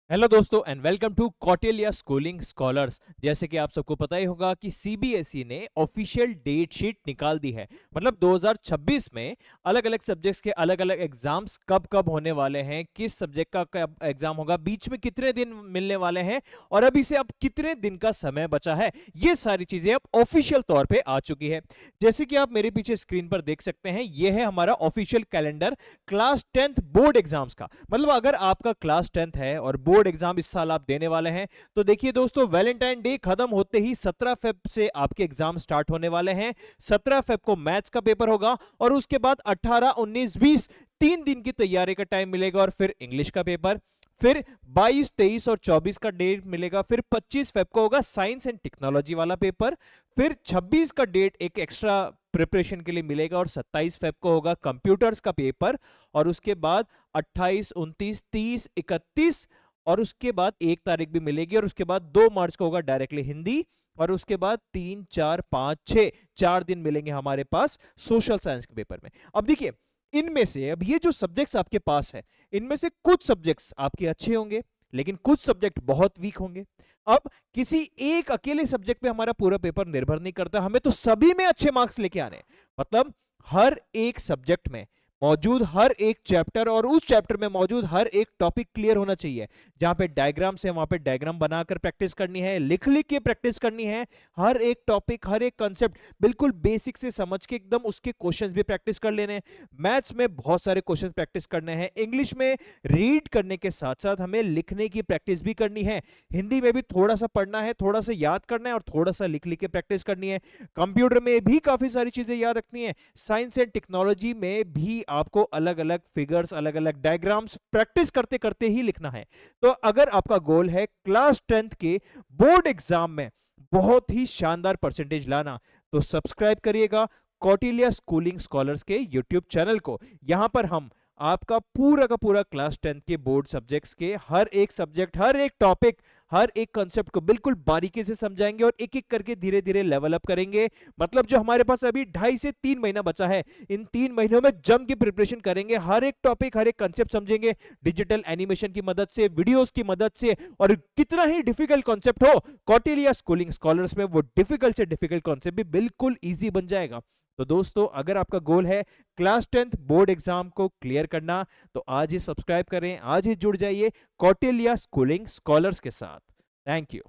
Hello दोस्तों and welcome to Kautilya schooling scholars. जैसे कि आप सबको पता ही होगा कि सीबीएसई ने ऑफिशियल डेट शीट निकाल दी है। मतलब 2026 में अलग अलग सब्जेक्ट्स के अलग अलग एग्जाम्स कब कब होने वाले हैं, किस सब्जेक्ट का कब एग्जाम होगा, बीच में कितने दिन मिलने वाले हैं और अभी से अब कितने दिन का समय बचा है, ये सारी चीजें अब ऑफिशियल तौर पे आ चुकी है। जैसे कि आप मेरे पीछे स्क्रीन पर देख सकते हैं, ये है हमारा official calendar class 10th board exams का। मतलब अगर आपका क्लास 10th है और बोर्ड एग्जाम इस साल आप देने वाले हैं, तो देखिए दोस्तों, वैलेंटाइन डे खत्म होते ही 17 फेब से आपके एग्जाम स्टार्ट होने वाले हैं। 17 फेब को मैथ्स का पेपर होगा और उसके बाद 18, 19, 20 3 दिन की तैयारी का टाइम मिलेगा और फिर इंग्लिश का पेपर। फिर 22, 23 और 24 का डेट मिलेगा। फिर 25 फेब को होगा साइंस एंड टेक्नोलॉजी वाला पेपर। फिर 26 का डेट एक एक्स्ट्रा प्रिपरेशन के लिए मिलेगा और 27 फेब को होगा कंप्यूटर्स का पेपर। और उसके बाद 28, 29, 30, 31 और उसके बाद 1 तारीख भी मिलेगी और उसके बाद 2 मार्च को होगा डायरेक्टली हिंदी। और उसके बाद 3, 4, 5, 6 4 दिन मिलेंगे हमारे पास सोशल साइंस के पेपर में। अब देखिए, इनमें से अब ये जो सब्जेक्ट्स आपके पास है, इनमें से कुछ सब्जेक्ट्स आपके अच्छे होंगे लेकिन कुछ सब्जेक्ट बहुत वीक होंगे। अब किसी एक अकेले सब्जेक्ट पे हमारा पूरा पेपर निर्भर नहीं करता, हमें तो सभी में अच्छे मार्क्स लेके आने हैं। मतलब हर एक सब्जेक्ट में मौजूद हर एक चैप्टर और उस चैप्टर में मौजूद हर एक टॉपिक क्लियर होना चाहिए। जहां पे डायग्राम्स है वहां पे डायग्राम बनाकर प्रैक्टिस करनी है, लिख लिख के प्रैक्टिस करनी है। हर एक टॉपिक, हर एक कंसेप्ट बिल्कुल बेसिक से समझ के एकदम उसके क्वेश्चंस भी प्रैक्टिस कर लेने हैं। मैथ्स में बहुत सारे क्वेश्चंस प्रैक्टिस करने हैं। इंग्लिश में रीड करने के साथ साथ हमें लिखने की प्रैक्टिस भी करनी है। हिंदी में भी थोड़ा सा पढ़ना है, थोड़ा सा याद करना है और थोड़ा सा लिख लिख के प्रैक्टिस करनी है। कंप्यूटर में भी काफी सारी चीजें याद रखनी है। साइंस एंड टेक्नोलॉजी में भी आपको अलग अलग फिगर्स, अलग अलग डायग्राम्स प्रैक्टिस करते करते ही लिखना है। तो अगर आपका गोल है क्लास 10th के बोर्ड एग्जाम में बहुत ही शानदार परसेंटेज लाना, तो सब्सक्राइब करिएगा कौटिल्य स्कूलिंग स्कॉलर्स के यूट्यूब चैनल को। यहां पर हम आपका पूरा का पूरा क्लास 10th के बोर्ड सब्जेक्ट्स के हर एक सब्जेक्ट, हर एक टॉपिक, हर एक कंसेप्ट को बिल्कुल बारीकी से समझाएंगे और एक एक करके धीरे धीरे लेवल अप करेंगे। मतलब जो हमारे पास अभी 2.5 से 3 महीना बचा है, इन 3 महीनों में जम की प्रिपरेशन करेंगे। हर एक टॉपिक, हर एक कंसेप्ट समझेंगे डिजिटल एनिमेशन की मदद से, वीडियोस की मदद से। और कितना ही डिफिकल्ट कॉन्सेप्ट हो, कौटिल्य स्कूलिंग स्कॉलर्स में वो डिफिकल्ट से डिफिकल्ट कॉन्सेप्ट भी बिल्कुल ईजी बन जाएगा। तो दोस्तों, अगर आपका गोल है क्लास 10th बोर्ड एग्जाम को क्लियर करना, तो आज ही सब्सक्राइब करें, आज ही जुड़ जाइए कौटिल्य स्कूलिंग स्कॉलर्स के साथ। Thank you.